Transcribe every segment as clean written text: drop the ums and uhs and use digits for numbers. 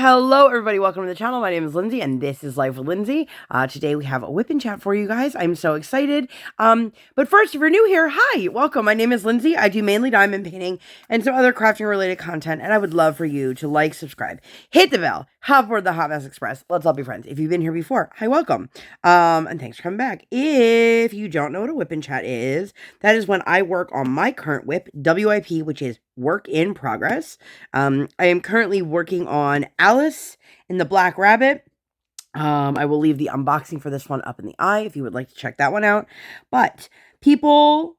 Hello everybody, welcome to the channel. My name is Lindsay and this is Life.W.Lindsay. Today we have a WIP Chat for you guys. I'm so excited. But first, if you're new here, hi, welcome. My name is Lindsay. I do mainly diamond painting and some other crafting related content, and I would love for you to like, subscribe, hit the bell, hop aboard the Hot Mess Express. Let's all be friends. If you've been here before, hi, welcome. And thanks for coming back. If you don't know what a WIP Chat is, that is when I work on my current WIP, WIP, which is work in progress. I am currently working on Alice in the Black Rabbit. I will leave the unboxing for this one up in the eye if you would like to check that one out. But people,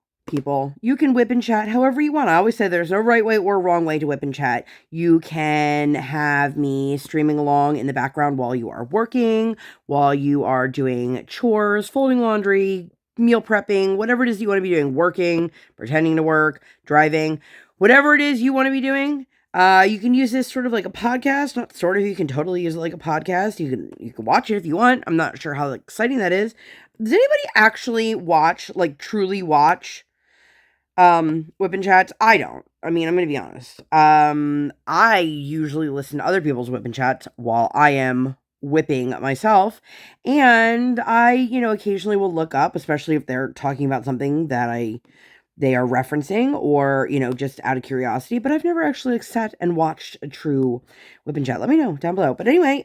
you can WIP and chat however you want. I always say there's no right way or wrong way to WIP and chat. You can have me streaming along in the background while you are working, while you are doing chores, folding laundry, meal prepping, whatever it is you want to be doing, working, pretending to work, driving, whatever it is you want to be doing. You can use this sort of like a podcast, not sort of, you can totally use it like a podcast. You can watch it if you want. I'm not sure how exciting that is. Does anybody actually watch, like truly watch, WIP and Chats? I don't. I mean, I'm going to be honest. I usually listen to other people's WIP and Chats while I am whipping myself. And I, occasionally will look up, especially if they're talking about something that they are referencing or, just out of curiosity, but I've never actually sat and watched a true WIP and Chat. Let me know down below. But anyway,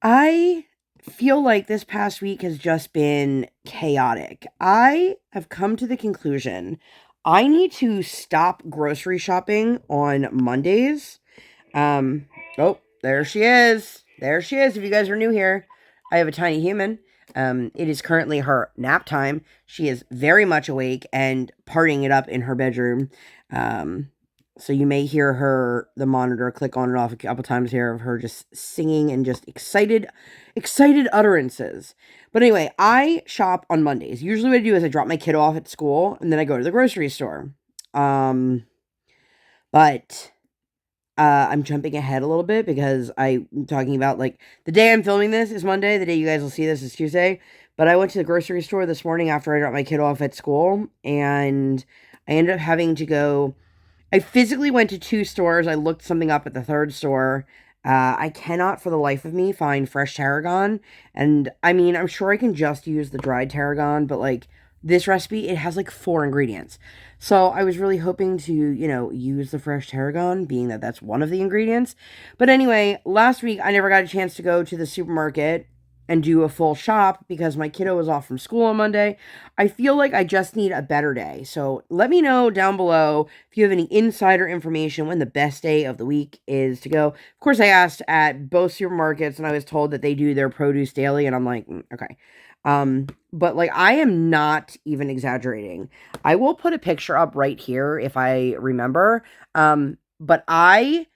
I feel like this past week has just been chaotic. I have come to the conclusion I need to stop grocery shopping on Mondays. Oh, there she is. There she is. If you guys are new here, I have a tiny human. It is currently her nap time. She is very much awake and partying it up in her bedroom. So you may hear the monitor click on and off a couple times here of her just singing and just excited utterances. But anyway, I shop on Mondays. Usually what I do is I drop my kid off at school and then I go to the grocery store. But I'm jumping ahead a little bit because I'm talking about, like, the day I'm filming this is Monday. The day you guys will see this is Tuesday. But I went to the grocery store this morning after I dropped my kid off at school, and I ended up having to go. I physically went to 2 stores. I looked something up at the 3rd store. I cannot for the life of me find fresh tarragon. And, I mean, I'm sure I can just use the dried tarragon, but, like, this recipe, it has, like, 4 ingredients. So I was really hoping to, use the fresh tarragon, being that that's one of the ingredients. But anyway, last week, I never got a chance to go to the supermarket and do a full shop because my kiddo was off from school on Monday. I feel like I just need a better day. So let me know down below if you have any insider information when the best day of the week is to go. Of course, I asked at both supermarkets and I was told that they do their produce daily. And I'm like, okay. But like, I am not even exaggerating. I will put a picture up right here if I remember. But I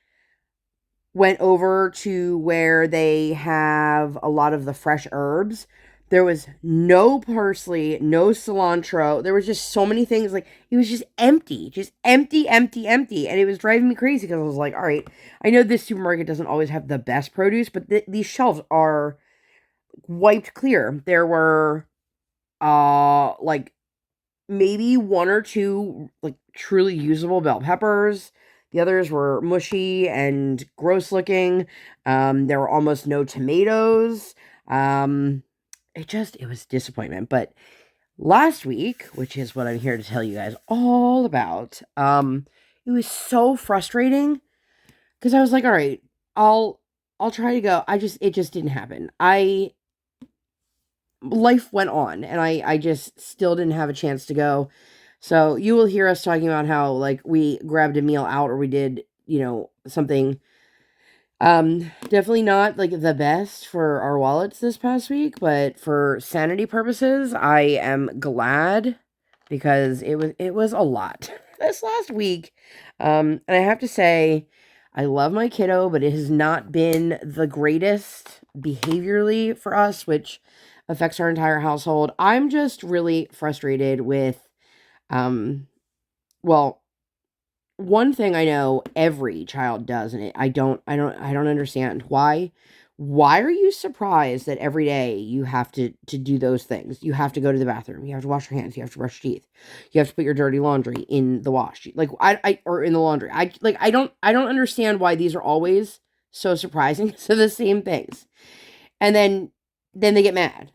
went over to where they have a lot of the fresh herbs. There was no parsley, no cilantro. There was just so many things. Like, it was just empty. Just empty. And it was driving me crazy because I was like, all right, I know this supermarket doesn't always have the best produce, but these shelves are wiped clear. There were, like, maybe 1 or 2, like, truly usable bell peppers. The others were mushy and gross looking. There were almost no tomatoes. It was disappointment. But last week, which is what I'm here to tell you guys all about, it was so frustrating because I was like, all right, I'll try to go. It just didn't happen. Life went on and I just still didn't have a chance to go. So you will hear us talking about how, like, we grabbed a meal out or we did, something, definitely not, like, the best for our wallets this past week, but for sanity purposes, I am glad because it was a lot this last week. And I have to say, I love my kiddo, but it has not been the greatest behaviorally for us, which affects our entire household. I'm just really frustrated with, well, one thing I know every child does, and I don't understand why. Why are you surprised that every day you have to do those things? You have to go to the bathroom. You have to wash your hands. You have to brush your teeth. You have to put your dirty laundry in the wash. Like, or in the laundry. I don't understand why these are always so surprising. So the same things. And then they get mad.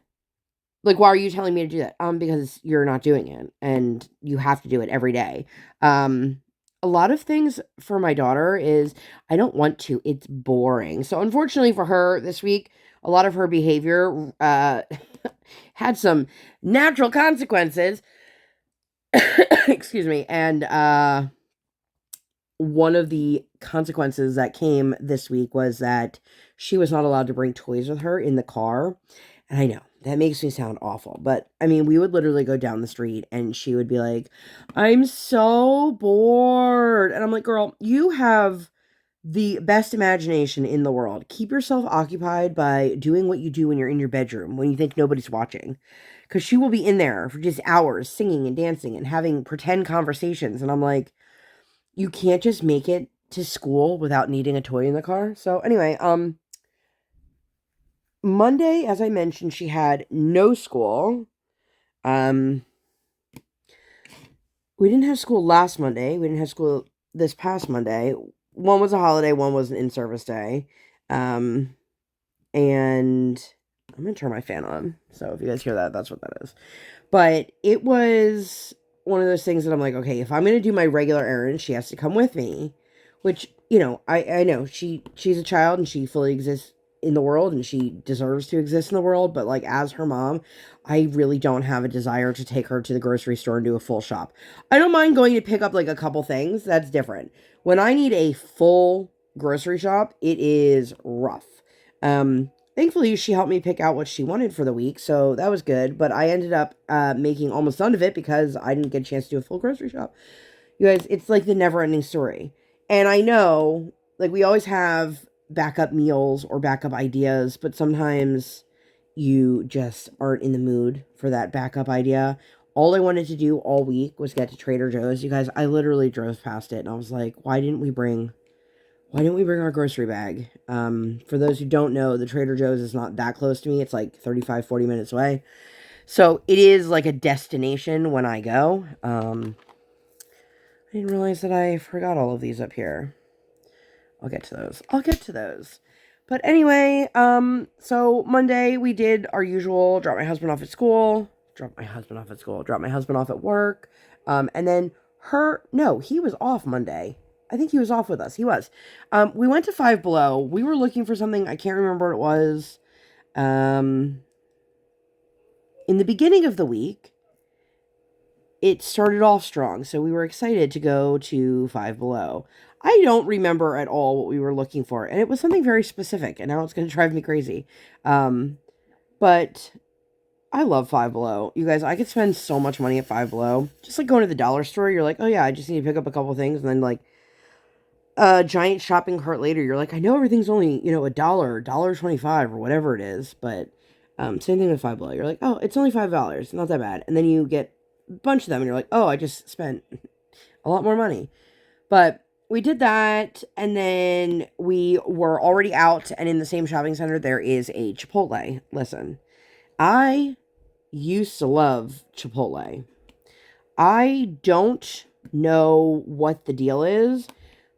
Like, why are you telling me to do that? Because you're not doing it and you have to do it every day. A lot of things for my daughter is I don't want to. It's boring. So unfortunately for her this week, a lot of her behavior had some natural consequences. Excuse me. And one of the consequences that came this week was that she was not allowed to bring toys with her in the car. And I know that makes me sound awful, but I mean, we would literally go down the street and she would be like, I'm so bored. And I'm like, girl, you have the best imagination in the world. Keep yourself occupied by doing what you do when you're in your bedroom, when you think nobody's watching. Because she will be in there for just hours singing and dancing and having pretend conversations. And I'm like, you can't just make it to school without needing a toy in the car. So anyway, Monday, as I mentioned, she had no school. We didn't have school last Monday. We didn't have school this past Monday. One was a holiday, one was an in-service day. And I'm going to turn my fan on. So if you guys hear that, that's what that is. But it was one of those things that I'm like, okay, if I'm going to do my regular errands, she has to come with me. Which, you know, I know she's a child and she fully exists in the world and she deserves to exist in the world. But like, as her mom, I really don't have a desire to take her to the grocery store and do a full shop. I don't mind going to pick up like a couple things. That's different. When I need a full grocery shop, it is rough. Thankfully, she helped me pick out what she wanted for the week, so that was good. But I ended up making almost none of it because I didn't get a chance to do a full grocery shop. You guys, it's like the never-ending story. And I know, like, we always have backup meals or backup ideas, but sometimes you just aren't in the mood for that backup idea. All I wanted to do all week was get to Trader Joe's. You guys, I literally drove past it, and I was like, why didn't we bring our grocery bag? For those who don't know, the Trader Joe's is not that close to me. It's like 35, 40 minutes away. So it is like a destination when I go. I didn't realize that I forgot all of these up here. I'll get to those. But anyway, so Monday we did our usual, drop my husband off at school, drop my husband off at work. And then he was off Monday. I think he was off with us. He was. We went to Five Below. We were looking for something. I can't remember what it was. In the beginning of the week, it started off strong. So we were excited to go to Five Below. I don't remember at all what we were looking for. And it was something very specific. And now it's going to drive me crazy. But I love Five Below. You guys, I could spend so much money at Five Below. Just like going to the dollar store. You're like, oh yeah, I just need to pick up a couple things. And then like, a giant shopping cart later, you're like, I know everything's only, $1.25 or whatever it is, but same thing with Five Below. You're like, oh, it's only $5, not that bad. And then you get a bunch of them, and you're like, oh, I just spent a lot more money. But we did that, and then we were already out, and in the same shopping center, there is a Chipotle. Listen, I used to love Chipotle. I don't know what the deal is,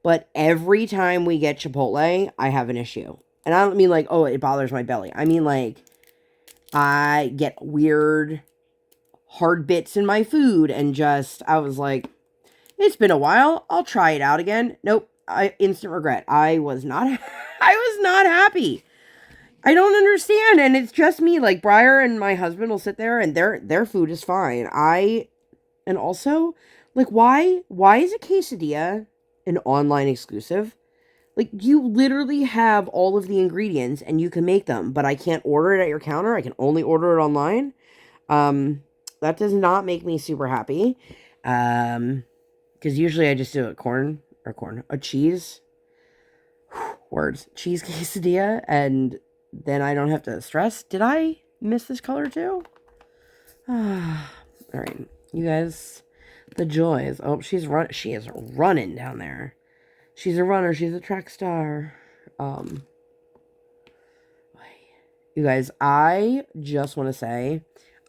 but every time we get Chipotle, I have an issue. And I don't mean like, oh, it bothers my belly. I mean like, I get weird hard bits in my food and I was like, it's been a while. I'll try it out again. Nope. Instant regret. I was not happy. I don't understand. And it's just me. Like, Briar and my husband will sit there and their food is fine. And also, like, why is a quesadilla an online exclusive? Like, you literally have all of the ingredients and you can make them, but I can't order it at your counter. I can only order it online. That does not make me super happy. Because usually I just do a cheese. Words. Cheese quesadilla, and then I don't have to stress. Did I miss this color too? Alright. You guys, the joys. Oh, she is running down there. She's a runner. She's a track star. You guys, I just want to say,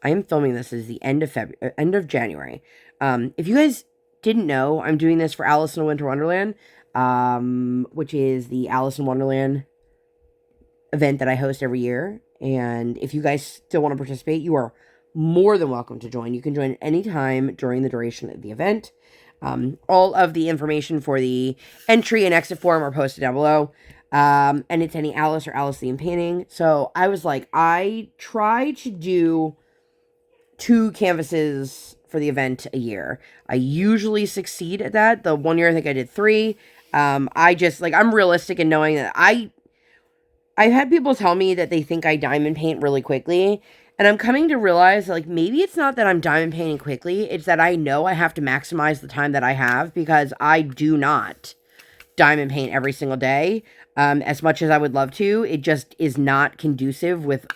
I am filming this as the end of January. If you guys didn't know, I'm doing this for Alice in a Winter Wonderland. which is the Alice in Wonderland event that I host every year. And if you guys still want to participate, you are more than welcome to join. You can join anytime during the duration of the event. All of the information for the entry and exit form are posted down below. And it's any Alice or Alice themed painting. So I was like, I try to do 2 canvases for the event a year. I usually succeed at that. The one year I think I did 3. I just like, I'm realistic in knowing that I've had people tell me that they think I diamond paint really quickly. And I'm coming to realize, like, maybe it's not that I'm diamond painting quickly. It's that I know I have to maximize the time that I have, because I do not diamond paint every single day. As much as I would love to, it just is not conducive with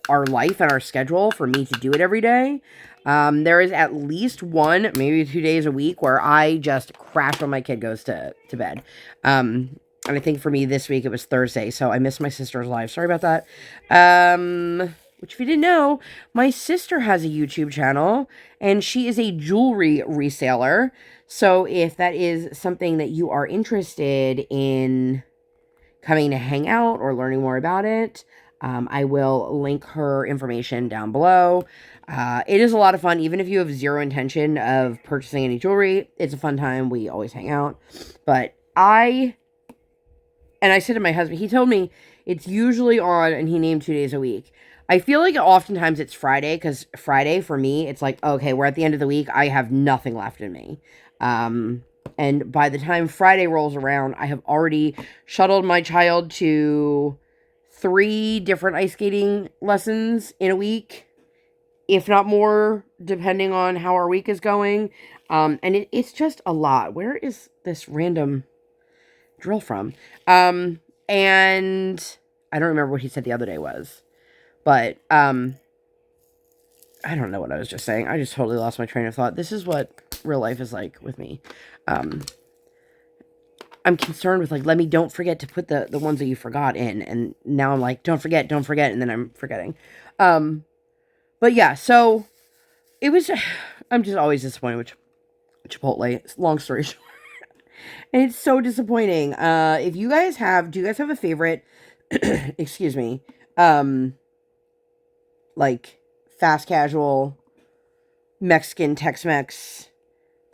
our life and our schedule for me to do it every day. There is at least 1, maybe 2 days a week where I just crash when my kid goes to bed. And I think for me this week it was Thursday, so I missed my sister's live. Sorry about that. Which, if you didn't know, my sister has a YouTube channel, and she is a jewelry reseller. So if that is something that you are interested in coming to hang out or learning more about it, I will link her information down below. It is a lot of fun, even if you have zero intention of purchasing any jewelry. It's a fun time. We always hang out. But I said to my husband, he told me it's usually on, and he named 2 days a week. I feel like oftentimes it's Friday, because Friday for me, it's like, okay, we're at the end of the week. I have nothing left in me. And by the time Friday rolls around, I have already shuttled my child to 3 different ice skating lessons in a week, if not more, depending on how our week is going. And it's just a lot. Where is this random drill from? And I don't remember what he said the other day was. But, I don't know what I was just saying. I just totally lost my train of thought. This is what real life is like with me. I'm concerned with, like, don't forget to put the ones that you forgot in. And now I'm like, don't forget. And then I'm forgetting. But yeah, so it was, I'm just always disappointed with Chipotle. Long story short. And it's so disappointing. If you guys do you guys have a favorite, excuse me, like, fast casual Mexican Tex-Mex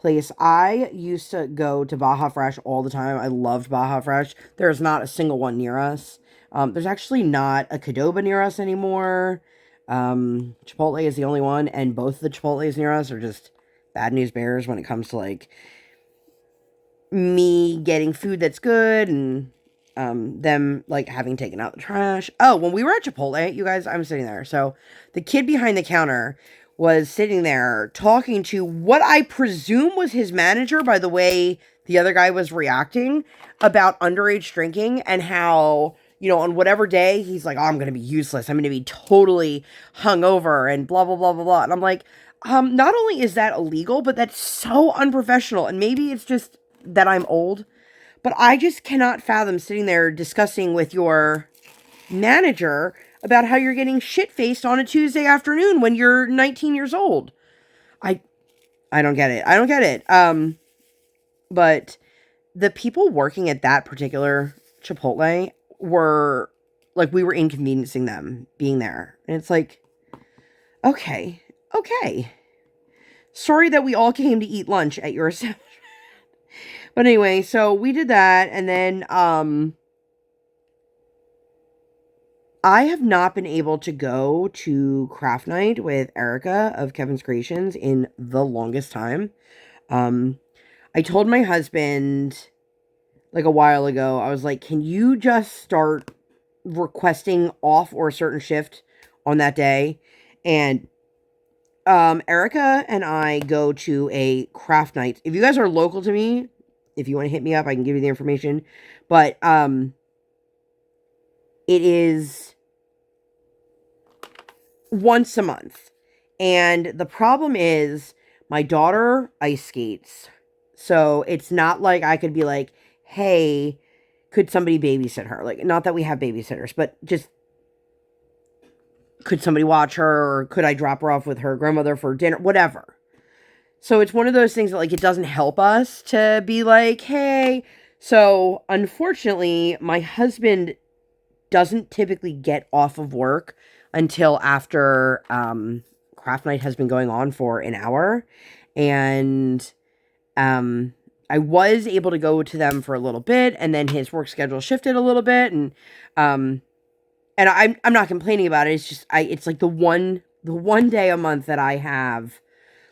place? I used to go to Baja Fresh all the time. I loved Baja Fresh. There's not a single one near us. There's actually not a Qdoba near us anymore. Chipotle is the only one, and both of the Chipotles near us are just bad news bears when it comes to, like, me getting food that's good, and them, like, having taken out the trash. Oh, when we were at Chipotle, you guys, I'm sitting there. So the kid behind the counter was sitting there talking to what I presume was his manager, by the way the other guy was reacting, about underage drinking, and how, you know, on whatever day he's like, oh, I'm going to be useless. I'm going to be totally hungover and blah, blah, blah, blah, blah. And I'm like, not only is that illegal, but that's so unprofessional. And maybe it's just that I'm old, but I just cannot fathom sitting there discussing with your manager about how you're getting shit-faced on a Tuesday afternoon when you're 19 years old. I don't get it. I don't get it. But the people working at that particular Chipotle were, like, we were inconveniencing them being there. And it's like, okay. Sorry that we all came to eat lunch at your establishment. But anyway, so we did that, and then, I have not been able to go to craft night with Erica of Kevin's Creations in the longest time. I told my husband, like, a while ago, I was like, can you just start requesting off or a certain shift on that day? And Erica and I go to a craft night. If you guys are local to me, if you want to hit me up, I can give you the information. But it is once a month. And the problem is my daughter ice skates. So it's not like I could be like, hey, could somebody babysit her? Like, not that we have babysitters, but just, could somebody watch her, or could I drop her off with her grandmother for dinner? Whatever. So it's one of those things that, like, it doesn't help us to be like, hey, So, unfortunately, my husband doesn't typically get off of work until after craft night has been going on for an hour. And I was able to go to them for a little bit, and then his work schedule shifted a little bit, um and I'm not complaining about it. It's just it's like the one day a month that I have,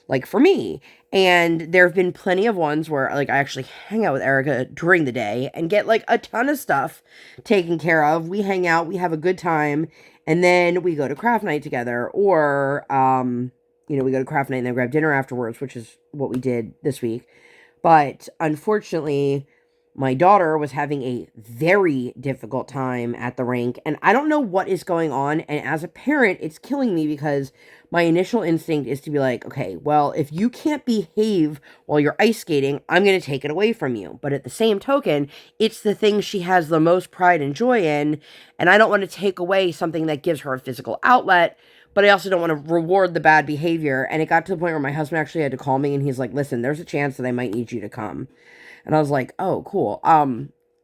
like, for me. And there have been plenty of ones where, like, I actually hang out with Erica during the day and get, like, a ton of stuff taken care of. We hang out, we have a good time, and then we go to craft night together, or we go to craft night and then grab dinner afterwards, which is what we did this week. But unfortunately, my daughter was having a very difficult time at the rink, and I don't know what is going on. And as a parent, it's killing me because my initial instinct is to be like, okay, well, if you can't behave while you're ice skating, I'm going to take it away from you. But at the same token, it's the thing she has the most pride and joy in, and I don't want to take away something that gives her a physical outlet, but I also don't want to reward the bad behavior. And it got to the point where my husband actually had to call me, and he's like, listen, there's a chance that I might need you to come. And I was like, oh, cool.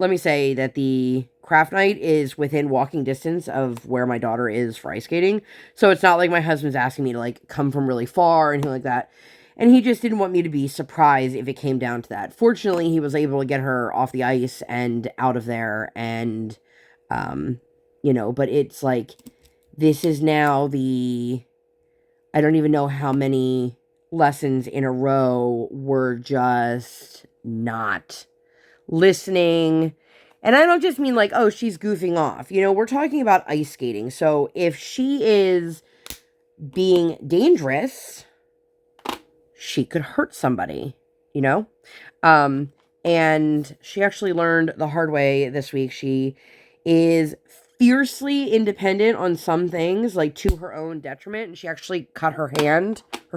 Let me say that the craft night is within walking distance of where my daughter is for ice skating. So it's not like my husband's asking me to, like, come from really far or anything like that. And he just didn't want me to be surprised if it came down to that. Fortunately, he was able to get her off the ice and out of there. And, but it's like, this is now I don't even know how many lessons in a row were just not listening. And I don't just mean like, oh, she's goofing off. We're talking about ice skating. So if she is being dangerous, she could hurt somebody, you know? And she actually learned the hard way this week. She is fiercely independent on some things, like to her own detriment. And she actually cut her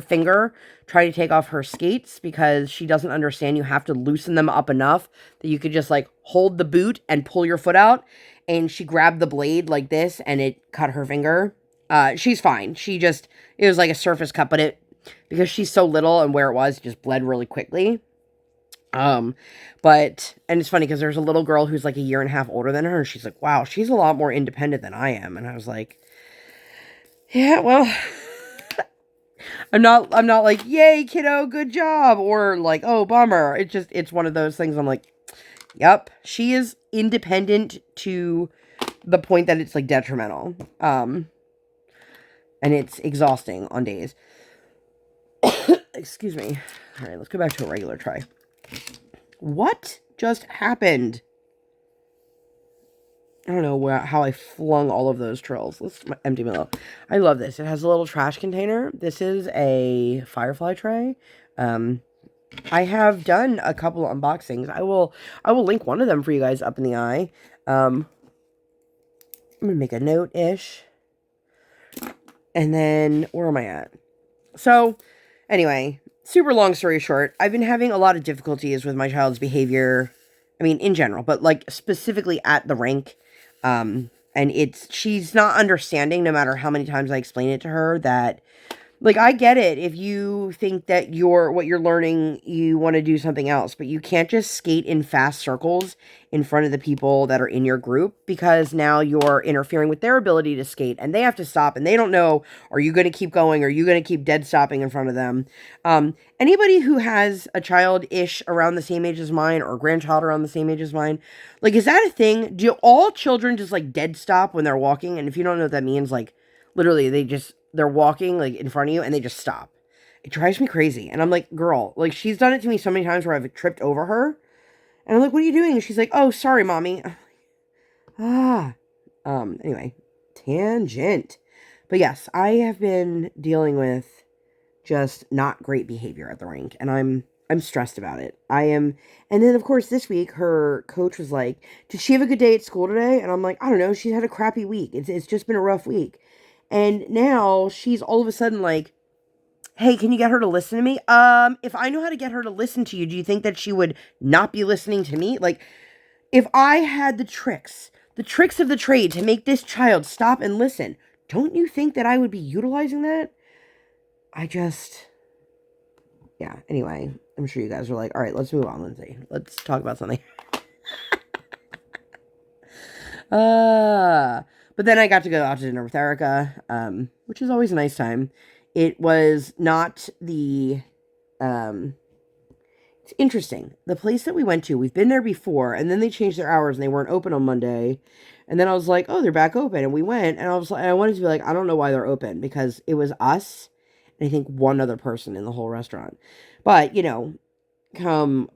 finger, trying to take off her skates because she doesn't understand you have to loosen them up enough that you could just, like, hold the boot and pull your foot out. And she grabbed the blade like this and it cut her finger. She's fine. It was like a surface cut, but because she's so little and where it was, it just bled really quickly. And it's funny because there's a little girl who's like a year and a half older than her, and she's like, wow, she's a lot more independent than I am. And I was like, yeah, well, I'm not like, yay, kiddo, good job, or like, oh, bummer. It's one of those things. I'm like, yep, she is independent to the point that it's, like, detrimental. And it's exhausting on days. Excuse me. All right, let's go back to a regular try. What just happened? I don't know how I flung all of those trills. Let's empty my little. I love this. It has a little trash container. This is a Firefly tray. I have done a couple of unboxings. I will link one of them for you guys up in the eye. I'm gonna make a note-ish. And then, where am I at? So, anyway, super long story short, I've been having a lot of difficulties with my child's behavior. I mean, in general, but, like, specifically at the rink. And she's not understanding, no matter how many times I explain it to her, that, like, I get it if you think that what you're learning, you want to do something else, but you can't just skate in fast circles in front of the people that are in your group, because now you're interfering with their ability to skate, and they have to stop, and they don't know, are you going to keep going, or are you going to keep dead stopping in front of them? Anybody who has a child-ish around the same age as mine, or a grandchild around the same age as mine, like, is that a thing? Do all children just, like, dead stop when they're walking? And if you don't know what that means, like, literally, they're walking, like, in front of you, and they just stop. It drives me crazy. And I'm like, girl, like, she's done it to me so many times where I've tripped over her. And I'm like, what are you doing? And she's like, oh, sorry, mommy. Anyway, tangent. But yes, I have been dealing with just not great behavior at the rink, and I'm stressed about it. And then, of course, this week, her coach was like, did she have a good day at school today? And I'm like, I don't know, she's had a crappy week. It's just been a rough week. And now she's all of a sudden like, hey, can you get her to listen to me? If I know how to get her to listen to you, do you think that she would not be listening to me? Like, if I had the tricks of the trade to make this child stop and listen, don't you think that I would be utilizing that? Yeah, anyway, I'm sure you guys are like, all right, let's move on, Lindsay. Let's talk about something. But then I got to go out to dinner with Erica, which is always a nice time. It was not the, um, it's interesting. The place that we went to, we've been there before, and then they changed their hours and they weren't open on Monday. And then I was like, oh, they're back open. And we went, and I was like, I wanted to be like, I don't know why they're open because it was us and I think one other person in the whole restaurant. But, come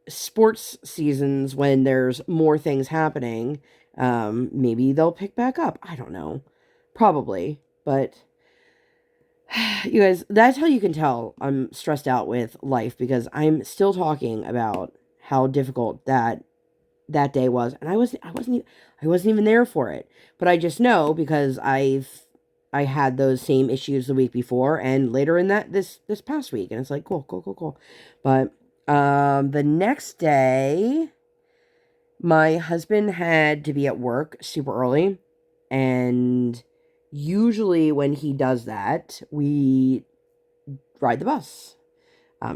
sports seasons when there's more things happening, maybe they'll pick back up. I don't know. Probably. But you guys, that's how you can tell I'm stressed out with life because I'm still talking about how difficult that day was, and I wasn't even there for it. But I just know because I had those same issues the week before and later in this past week, and it's like cool, cool, cool, cool. But the next day, my husband had to be at work super early, and usually when he does that, we ride the bus.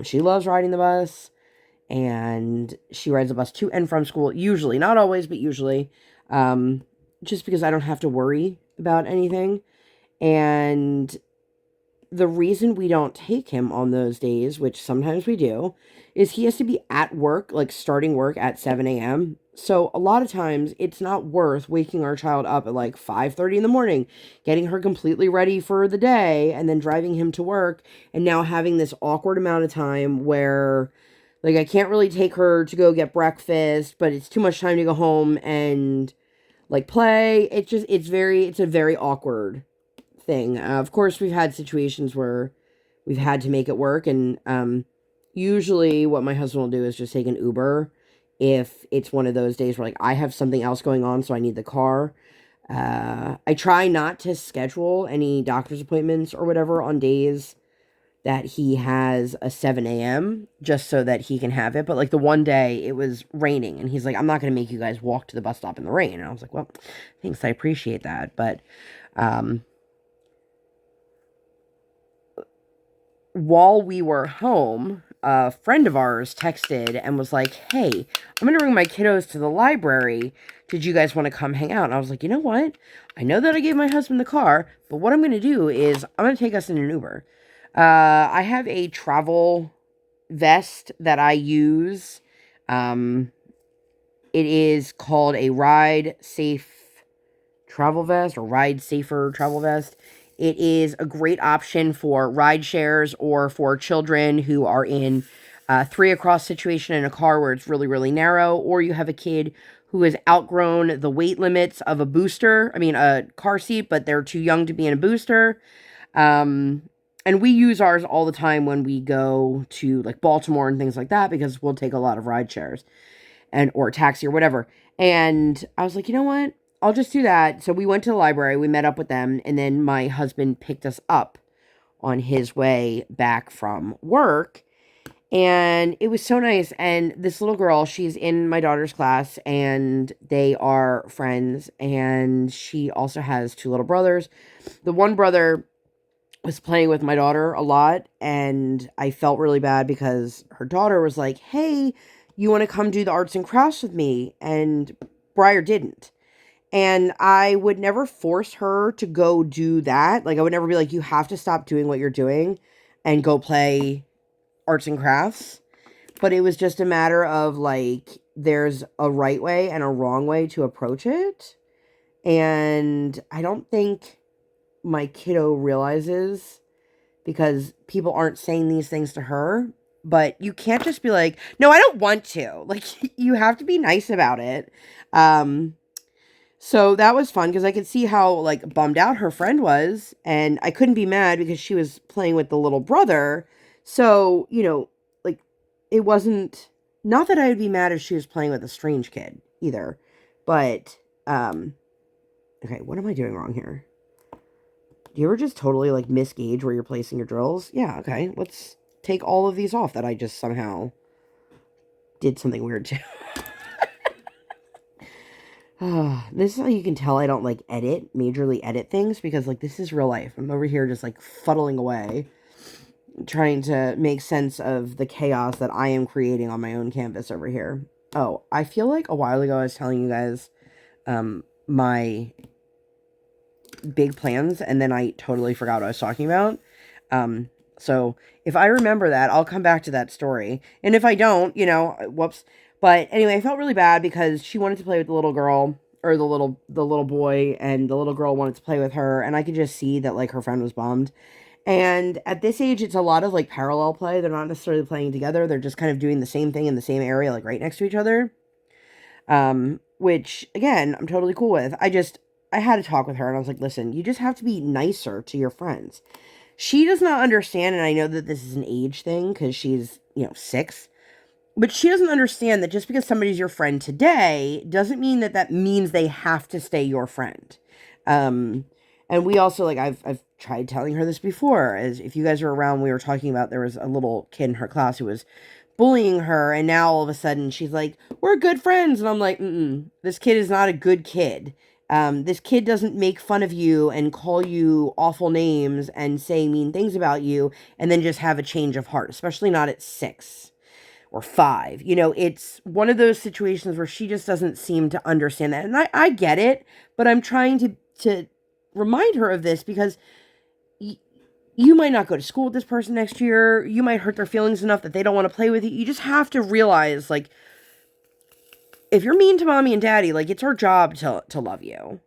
She loves riding the bus, and she rides the bus to and from school. Usually, not always, but usually, just because I don't have to worry about anything. And the reason we don't take him on those days, which sometimes we do, is he has to be at work, like starting work at 7 a.m. So a lot of times it's not worth waking our child up at like 5:30 in the morning, getting her completely ready for the day, and then driving him to work, and now having this awkward amount of time where like I can't really take her to go get breakfast, but it's too much time to go home and like play. It's a very awkward thing. Of course, we've had situations where we've had to make it work, and usually what my husband will do is just take an Uber if it's one of those days where like I have something else going on, so I need the car. I try not to schedule any doctor's appointments or whatever on days that he has a 7 a.m. just so that he can have it. But like the one day it was raining and he's like, I'm not going to make you guys walk to the bus stop in the rain. And I was like, well, thanks. I appreciate that. But, while we were home, a friend of ours texted and was like, hey, I'm going to bring my kiddos to the library. Did you guys want to come hang out? And I was like, you know what? I know that I gave my husband the car, but what I'm going to do is I'm going to take us in an Uber. I have a travel vest that I use. It is called a Ride Safe travel vest or Ride Safer travel vest. It is a great option for ride shares or for children who are in a 3 across situation in a car where it's really, really narrow, or you have a kid who has outgrown the weight limits of a car seat, but they're too young to be in a booster. And we use ours all the time when we go to like Baltimore and things like that because we'll take a lot of ride shares or taxi or whatever. And I was like, you know what? I'll just do that. So we went to the library, we met up with them, and then my husband picked us up on his way back from work. And it was so nice. And this little girl, she's in my daughter's class, and they are friends. And she also has 2 little brothers. The one brother was playing with my daughter a lot, and I felt really bad because her daughter was like, hey, you want to come do the arts and crafts with me? And Briar didn't. And I would never force her to go do that. Like, I would never be like, you have to stop doing what you're doing and go play arts and crafts. But it was just a matter of, like, there's a right way and a wrong way to approach it. And I don't think my kiddo realizes because people aren't saying these things to her. But you can't just be like, no, I don't want to. Like, you have to be nice about it. So that was fun because I could see how like bummed out her friend was, and I couldn't be mad because she was playing with the little brother. So, like it wasn't not that I would be mad if she was playing with a strange kid either. But okay, what am I doing wrong here? Do you ever just totally like misgauge where you're placing your drills? Yeah, okay. Let's take all of these off that I just somehow did something weird to. This is how you can tell I don't like majorly edit things because like this is real life. I'm over here just like fuddling away, trying to make sense of the chaos that I am creating on my own canvas over here. Oh, I feel like a while ago I was telling you guys my big plans, and then I totally forgot what I was talking about. So if I remember that, I'll come back to that story. And if I don't, whoops. But anyway, I felt really bad because she wanted to play with the little girl, or the little boy, and the little girl wanted to play with her, and I could just see that like her friend was bummed. And at this age, it's a lot of like parallel play. They're not necessarily playing together. They're just kind of doing the same thing in the same area, like right next to each other. Which again, I'm totally cool with. I had to talk with her, and I was like, listen, you just have to be nicer to your friends. She does not understand, and I know that this is an age thing because she's, 6, but she doesn't understand that just because somebody's your friend today doesn't mean that that means they have to stay your friend. And we also, like, I've tried telling her this before, as if you guys were around, we were talking about there was a little kid in her class who was bullying her, and now all of a sudden she's like, we're good friends, and I'm like, this kid is not a good kid. This kid doesn't make fun of you and call you awful names and say mean things about you and then just have a change of heart, especially not at 6 or 5. It's one of those situations where she just doesn't seem to understand that. And I get it, but I'm trying to remind her of this because you might not go to school with this person next year. You might hurt their feelings enough that they don't want to play with you. You just have to realize, like, if you're mean to mommy and daddy, like, it's our job to love you.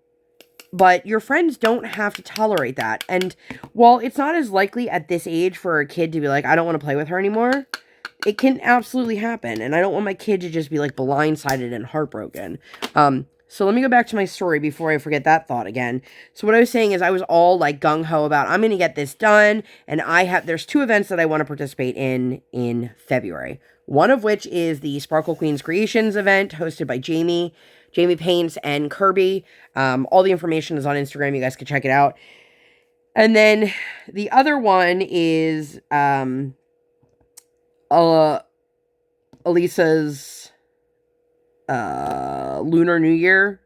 But your friends don't have to tolerate that. And while it's not as likely at this age for a kid to be like, I don't want to play with her anymore, it can absolutely happen. And I don't want my kid to just be, like, blindsided and heartbroken. So let me go back to my story before I forget that thought again. So what I was saying is I was all, like, gung-ho about, I'm going to get this done. And there's 2 events that I want to participate in February. One of which is the Sparkle Queens Creations event hosted by Jamie Paints, and Kirby. All the information is on Instagram. You guys can check it out. And then the other one is Elisa's Lunar New Year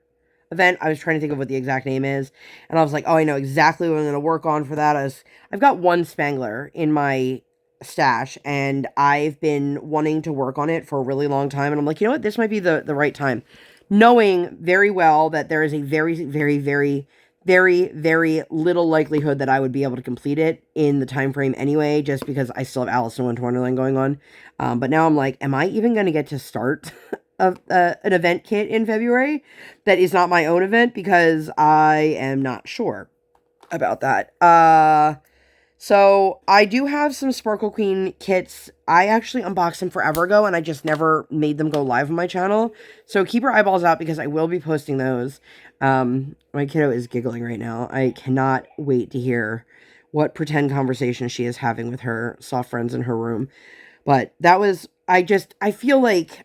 event. I was trying to think of what the exact name is, and I was like, oh, I know exactly what I'm going to work on for that. I've got one Spangler in my stash, and I've been wanting to work on it for a really long time, and I'm like, you know what, this might be the right time, knowing very well that there is a very, very, very, very, very little likelihood that I would be able to complete it in the time frame anyway, just because I still have Alice in Winter Wonderland going on. But now I'm like, am I even going to get to start an event kit in February that is not my own event? Because I am not sure about that. So I do have some Sparkle Queen kits. I actually unboxed them forever ago, and I just never made them go live on my channel. So keep your eyeballs out because I will be posting those. My kiddo is giggling right now. I cannot wait to hear what pretend conversation she is having with her soft friends in her room. But that was, I feel like,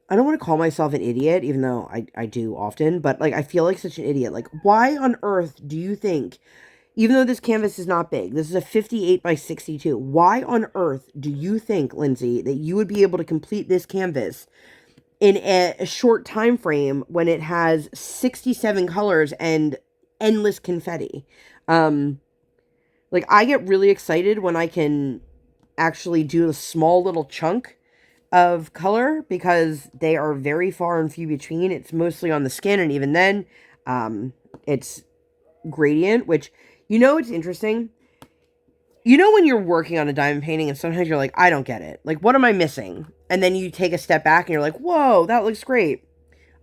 I don't want to call myself an idiot, even though I do often, but like, I feel like such an idiot. Like, why on earth do you think, even though this canvas is not big, this is a 58 by 62. Why on earth do you think, Lindsay, that you would be able to complete this canvas in a short time frame when it has 67 colors and endless confetti? Like, I get really excited when I can actually do a small little chunk of color because they are very far and few between. It's mostly on the skin, and even then, it's gradient, which, it's interesting. When you're working on a diamond painting and sometimes you're like, I don't get it. Like, what am I missing? And then you take a step back and you're like, whoa, that looks great.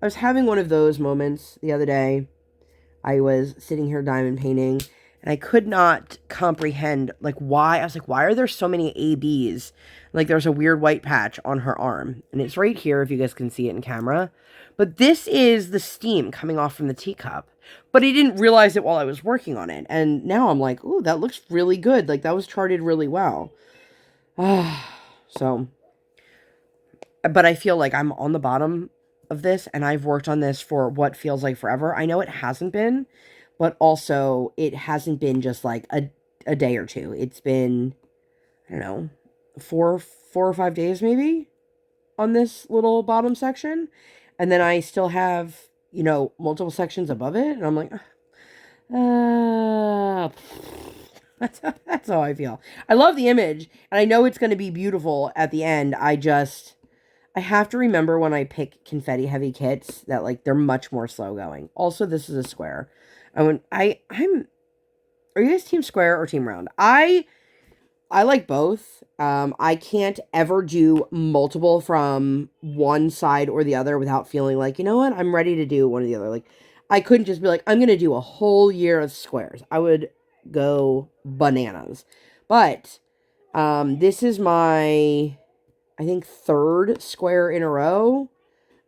I was having one of those moments the other day. I was sitting here diamond painting and I could not comprehend, like, why. I was like, why are there so many ABs? Like, there's a weird white patch on her arm. And it's right here if you guys can see it in camera. But this is the steam coming off from the teacup. But I didn't realize it while I was working on it. And now I'm like, ooh, that looks really good. Like, that was charted really well. So, but I feel like I'm on the bottom of this, and I've worked on this for what feels like forever. I know it hasn't been, but also it hasn't been just like a day or two. It's been, I don't know, four or 5 days maybe on this little bottom section. And then I still have, multiple sections above it. And I'm like, that's how I feel. I love the image, and I know it's going to be beautiful at the end. I I have to remember when I pick confetti heavy kits that like they're much more slow going. Also, this is a square. Are you guys team square or team round? I like both. I can't ever do multiple from one side or the other without feeling like, you know what, I'm ready to do one or the other. Like, I couldn't just be like, I'm going to do a whole year of squares. I would go bananas. But, this is my, I think, third square in a row.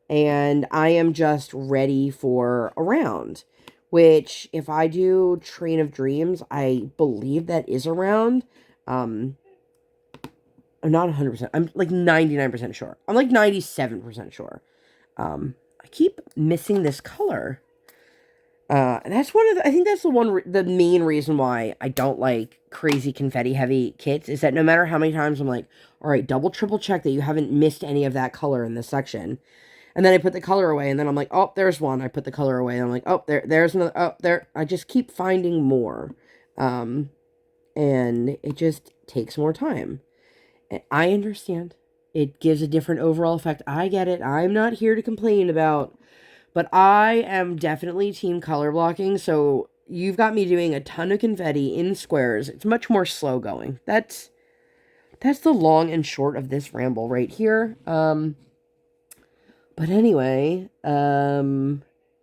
And I am just ready for a round. Which, if I do Train of Dreams, I believe that is a round. I'm not 100%. I'm like 99% sure. I'm like 97% sure. I keep missing this color. And that's one of the, I think that's the main reason why I don't like crazy confetti heavy kits is that no matter how many times I'm like, all right, double, triple check that you haven't missed any of that color in this section. And then I put the color away and then I'm like, oh, there's one. I put the color away and I'm like, oh, there's another. Oh, there. I just keep finding more. And it just takes more time. I understand. It gives a different overall effect. I get it. I'm not here to complain about, but I am definitely team color blocking. So you've got me doing a ton of confetti in squares. It's much more slow going. That's the long and short of this ramble right here. But anyway, the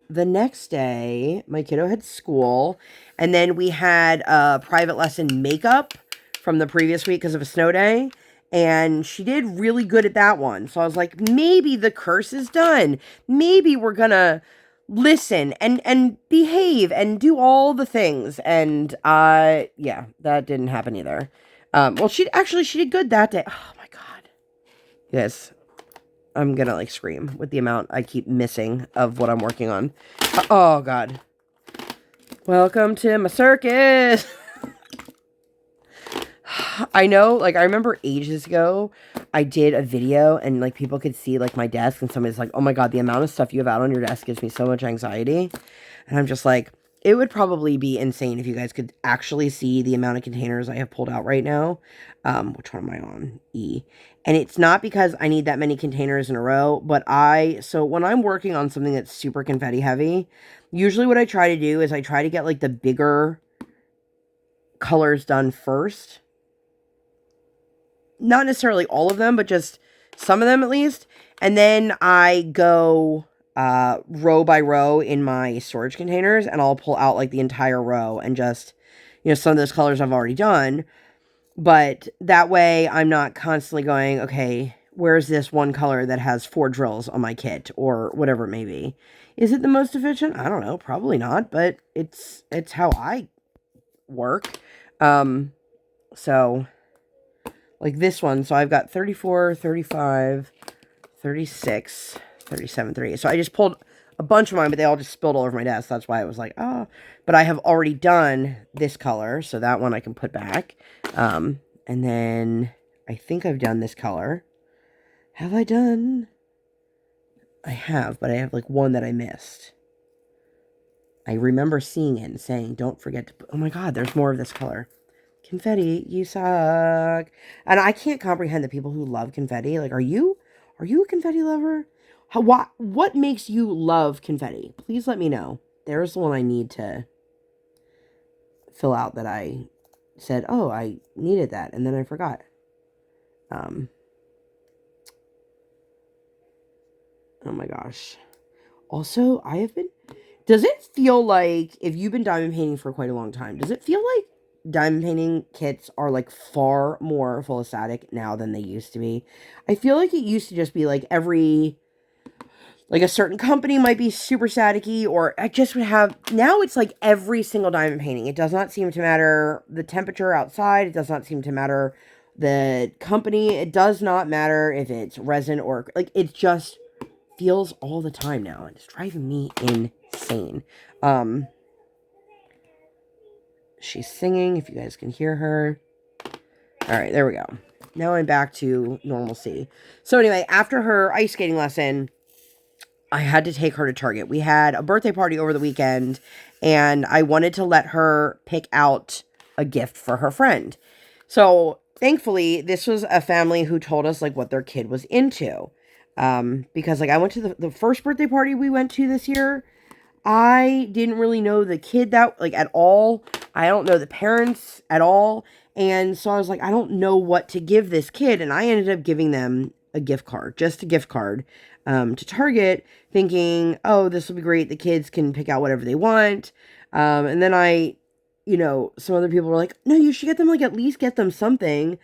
next day, my kiddo had school, and then we had a private lesson makeup from the previous week because of a snow day, and she did really good at that one. So I was like, maybe the curse is done. Maybe we're gonna listen and behave and do all the things. And yeah, that didn't happen either. Well, she did good that day. Oh my God. Yes. I'm gonna like scream with the amount I keep missing of what I'm working on. Oh God. Welcome to my circus. I know, like, I remember ages ago, I did a video and like people could see like my desk and somebody's like, oh my God, the amount of stuff you have out on your desk gives me so much anxiety. And I'm just like, it would probably be insane if you guys could actually see the amount of containers I have pulled out right now. Which one am I on? E. And it's not because I need that many containers in a row, but so when I'm working on something that's super confetti heavy, usually what I try to do is I try to get like the bigger colors done first. Not necessarily all of them, but just some of them at least. And then I go row by row in my storage containers, and I'll pull out like the entire row and just, some of those colors I've already done. But that way I'm not constantly going, okay, where's this one color that has 4 drills on my kit or whatever it may be. Is it the most efficient? I don't know, probably not, but it's how I work. So like this one, so I've got 34, 35, 36, 37, 38. So I just pulled a bunch of mine, but they all just spilled all over my desk. That's why I was like, oh. But I have already done this color, so that one I can put back. And then I think I've done this color. Have I done? I have, but I have like one that I missed. I remember seeing it and saying, don't forget to put, oh my God, there's more of this color. Confetti, you suck. And I can't comprehend the people who love confetti. Like, are you a confetti lover? What makes you love confetti? Please let me know. There's the one I need to fill out that I said, oh, I needed that, and then I forgot. Oh my gosh. Also, does it feel like, if you've been diamond painting for quite a long time, does it feel like diamond painting kits are like far more full of static now than they used to be? I feel like it used to just be like like a certain company might be super staticky, or I just would have, now it's like every single diamond painting. It does not seem to matter the temperature outside. It does not seem to matter the company. It does not matter if it's resin or, like, it just feels all the time now. And it's driving me insane. She's singing, if you guys can hear her. All right, there we go. Now I'm back to normalcy. So anyway, after her ice skating lesson, I had to take her to Target. We had a birthday party over the weekend, and I wanted to let her pick out a gift for her friend. So, thankfully, this was a family who told us, like, what their kid was into. Because like I went to the first birthday party we went to this year. I didn't really know the kid that like at all. I don't know the parents at all. And so I was like, I don't know what to give this kid. And I ended up giving them a gift card, just a gift card, to Target, thinking, oh, this will be great. The kids can pick out whatever they want. And then some other people were like, no, you should get them, like, at least get them something.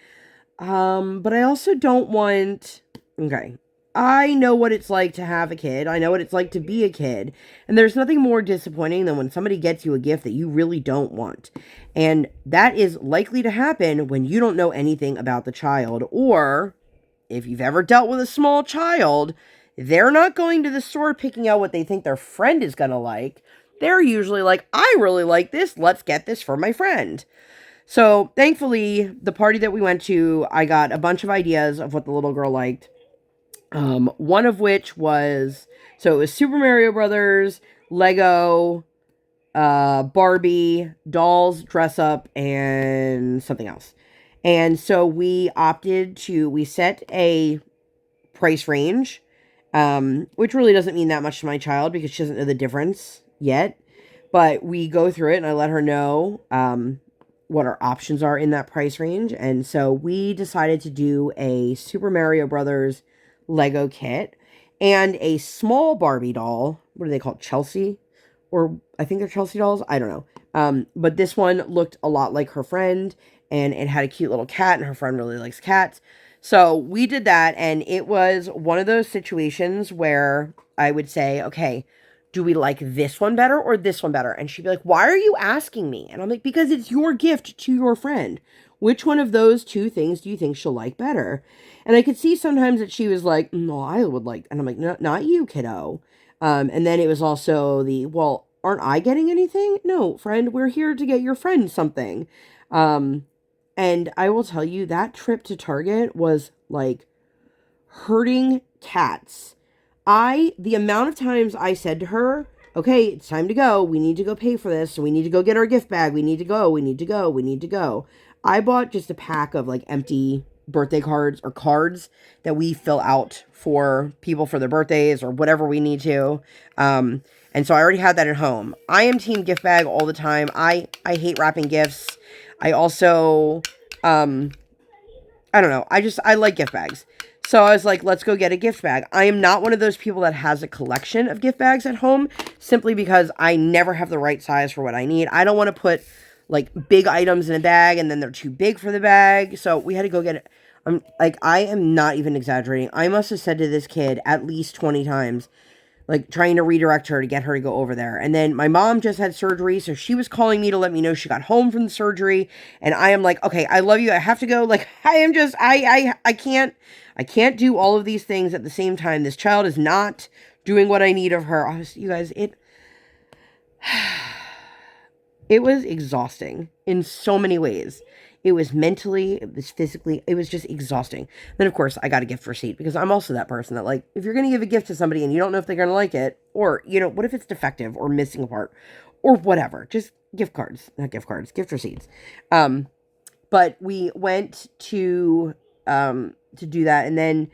But I also don't want, okay, I know what it's like to have a kid. I know what it's like to be a kid. And there's nothing more disappointing than when somebody gets you a gift that you really don't want. And that is likely to happen when you don't know anything about the child. Or if you've ever dealt with a small child, they're not going to the store picking out what they think their friend is going to like. They're usually like, I really like this. Let's get this for my friend. So thankfully, the party that we went to, I got a bunch of ideas of what the little girl liked. One of which was, so it was Super Mario Brothers, Lego, Barbie, dolls, dress up, and something else. And so we set a price range, which really doesn't mean that much to my child because she doesn't know the difference yet. But we go through it and I let her know, what our options are in that price range. And so we decided to do a Super Mario Brothers Lego kit and a small Barbie doll. What are they called? Chelsea? Or I think they're Chelsea dolls. I don't know. But this one looked a lot like her friend and it had a cute little cat and her friend really likes cats. So we did that and it was one of those situations where I would say, okay, do we like this one better or this one better? And she'd be like, why are you asking me? And I'm like, because it's your gift to your friend. Which one of those two things do you think she'll like better? And I could see sometimes that she was like, no, I would like, and I'm like, no, not you, kiddo. And then it was also well, aren't I getting anything? No, friend, we're here to get your friend something. And I will tell you that trip to Target was like hurting cats. The amount of times I said to her, okay, it's time to go. We need to go pay for this. We need to go get our gift bag. We need to go. We need to go. We need to go. I bought just a pack of like empty birthday cards or cards that we fill out for people for their birthdays or whatever we need to. And so I already had that at home. I am team gift bag all the time. I hate wrapping gifts. I also, I don't know. I like gift bags. So I was like, let's go get a gift bag. I am not one of those people that has a collection of gift bags at home simply because I never have the right size for what I need. I don't want to put like big items in a bag and then they're too big for the bag. So we had to go get it. I am not even exaggerating. I must have said to this kid at least 20 times, like trying to redirect her to get her to go over there. And then my mom just had surgery, so she was calling me to let me know she got home from the surgery. And I am like, okay, I love you. I have to go. Like, I am just, I can't do all of these things at the same time. This child is not doing what I need of her. You guys, it was exhausting in so many ways. It was mentally, it was physically, it was just exhausting. Then, of course, I got a gift receipt because I'm also that person that, like, if you're going to give a gift to somebody and you don't know if they're going to like it, or, what if it's defective or missing a part or whatever, just gift receipts. But we went to do that. And then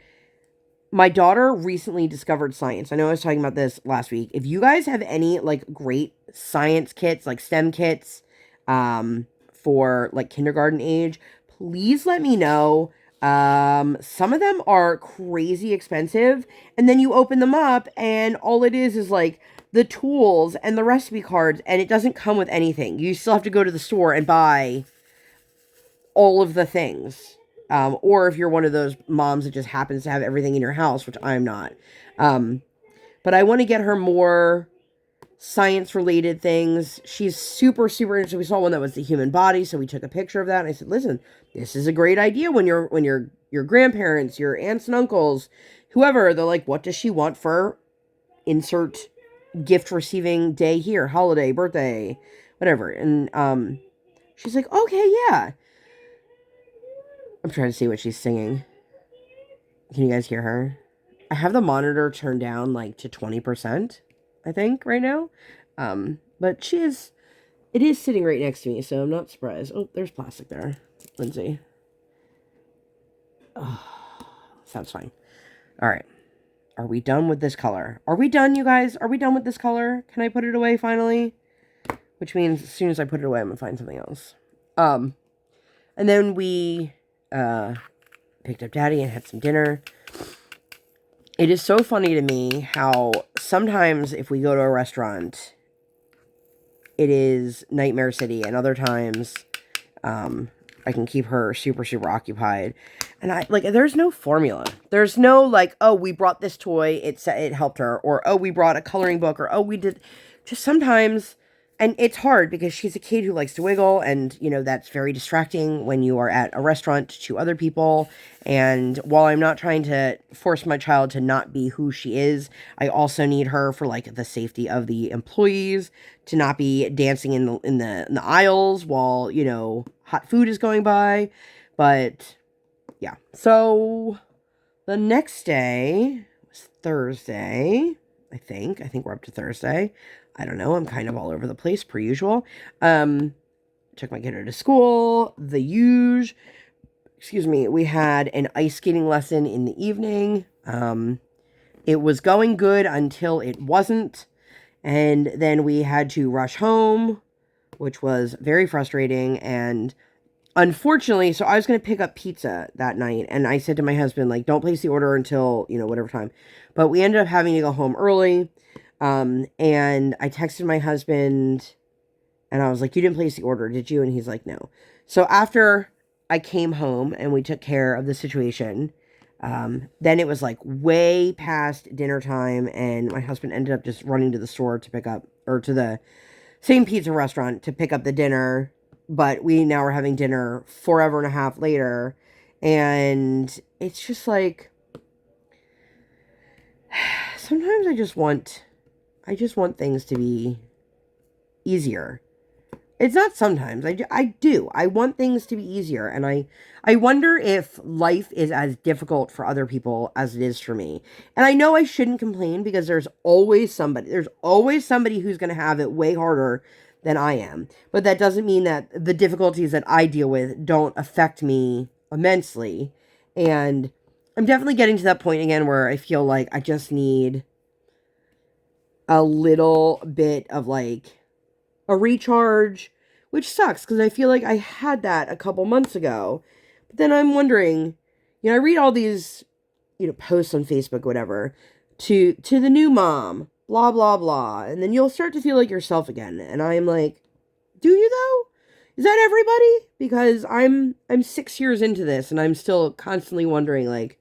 my daughter recently discovered science. I know I was talking about this last week. If you guys have any, like, great science kits, like STEM kits, for like kindergarten age, please let me know. Some of them are crazy expensive, and then you open them up and all it is like the tools and the recipe cards, and it doesn't come with anything. You still have to go to the store and buy all of the things. Or if you're one of those moms that just happens to have everything in your house, which I'm not. But I want to get her more science related things. She's super interested. We saw one that was the human body, so we took a picture of that and I said, listen, this is a great idea when your grandparents, your aunts and uncles, whoever, they're like, what does she want for insert gift receiving day here, holiday, birthday, whatever. And she's like, okay, yeah. I'm trying to see what she's singing. Can you guys hear her? I have the monitor turned down like to 20%, I think, right now. But it is sitting right next to me, so I'm not surprised. Oh, there's plastic there, Lindsay. Oh, sounds fine. All right. Are we done with this color? Are we done, you guys? Are we done with this color? Can I put it away finally? Which means as soon as I put it away, I'm going to find something else. And then we picked up Daddy and had some dinner. It is so funny to me how sometimes if we go to a restaurant, it is Nightmare City, and other times I can keep her super, super occupied. And there's no formula. There's no like, oh, we brought this toy, it helped her, or oh, we brought a coloring book, or oh, we did. Just sometimes, and it's hard because she's a kid who likes to wiggle, and you know that's very distracting when you are at a restaurant to other people. And while I'm not trying to force my child to not be who she is, I also need her for like the safety of the employees to not be dancing in the aisles while, you know, hot food is going by. But yeah, so the next day was Thursday, I think we're up to Thursday. I don't know, I'm kind of all over the place per usual. Took my kiddo to school, the huge. Excuse me, we had an ice skating lesson in the evening. It was going good until it wasn't. And then we had to rush home, which was very frustrating. And unfortunately, so I was going to pick up pizza that night. And I said to my husband, like, don't place the order until, you know, whatever time. But we ended up having to go home early. And I texted my husband and I was like, you didn't place the order, did you? And he's like, no. So after I came home and we took care of the situation, then it was like way past dinner time, and my husband ended up just running to the store to pick up, or to the same pizza restaurant to pick up the dinner. But we now are having dinner forever and a half later, and it's just like, sometimes I just want things to be easier. It's not sometimes. I do. I want things to be easier. And I wonder if life is as difficult for other people as it is for me. And I know I shouldn't complain because there's always somebody who's going to have it way harder than I am. But that doesn't mean that the difficulties that I deal with don't affect me immensely. And I'm definitely getting to that point again where I feel like I just need a little bit of like a recharge, which sucks because I feel like I had that a couple months ago. But then I'm wondering, you know, I read all these, you know, posts on Facebook, whatever, to the new mom, blah, blah, blah. And then you'll start to feel like yourself again. And I'm like, do you though? Is that everybody? Because I'm 6 years into this and I'm still constantly wondering, like,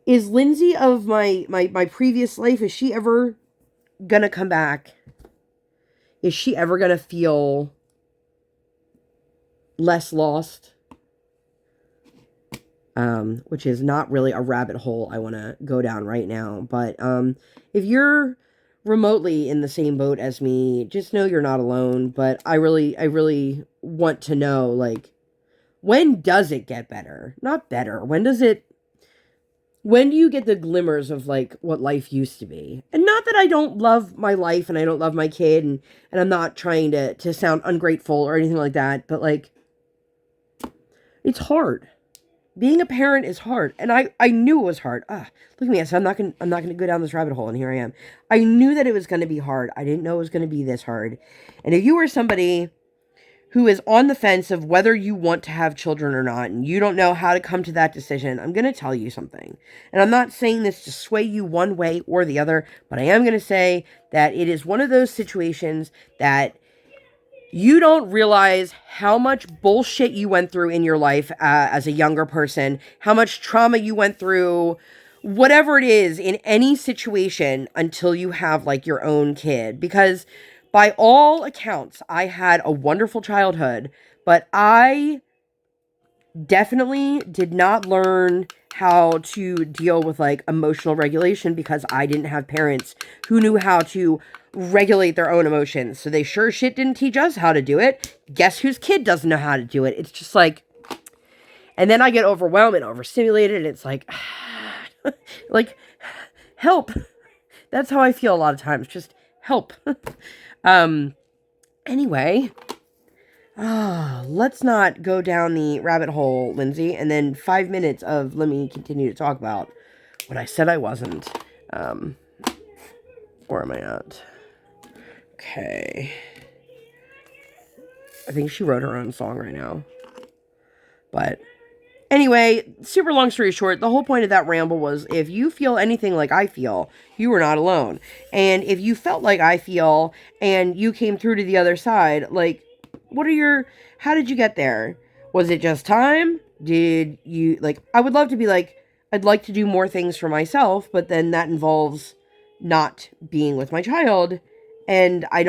is Lindsay of my previous life, is she ever gonna come back? Is she ever going to feel less lost? Which is not really a rabbit hole I want to go down right now. But if you're remotely in the same boat as me, just know you're not alone. But I really want to know, like, when does it get better? Not better. When do you get the glimmers of, like, what life used to be? And not that I don't love my life and I don't love my kid and I'm not trying to sound ungrateful or anything like that, but, like, it's hard. Being a parent is hard. And I knew it was hard. Look at me. I said, I'm not gonna go down this rabbit hole, and here I am. I knew that it was going to be hard. I didn't know it was going to be this hard. And if you were somebody who is on the fence of whether you want to have children or not, and you don't know how to come to that decision, I'm going to tell you something. And I'm not saying this to sway you one way or the other, but I am going to say that it is one of those situations that you don't realize how much bullshit you went through in your life as a younger person, how much trauma you went through, whatever it is, in any situation until you have, like, your own kid. Because by all accounts, I had a wonderful childhood, but I definitely did not learn how to deal with, like, emotional regulation because I didn't have parents who knew how to regulate their own emotions. So they sure shit didn't teach us how to do it. Guess whose kid doesn't know how to do it? It's just like, and then I get overwhelmed and overstimulated, and it's like, like, help. That's how I feel a lot of times. Just help. Anyway, let's not go down the rabbit hole, Lindsay, and then 5 minutes of let me continue to talk about But I said I wasn't. Where am I at? Okay. I think she wrote her own song right now. But anyway, super long story short, the whole point of that ramble was if you feel anything like I feel, you are not alone. And if you felt like I feel and you came through to the other side, like, how did you get there? Was it just time? Did you, like, I would love to be like, I'd like to do more things for myself, but then that involves not being with my child. And I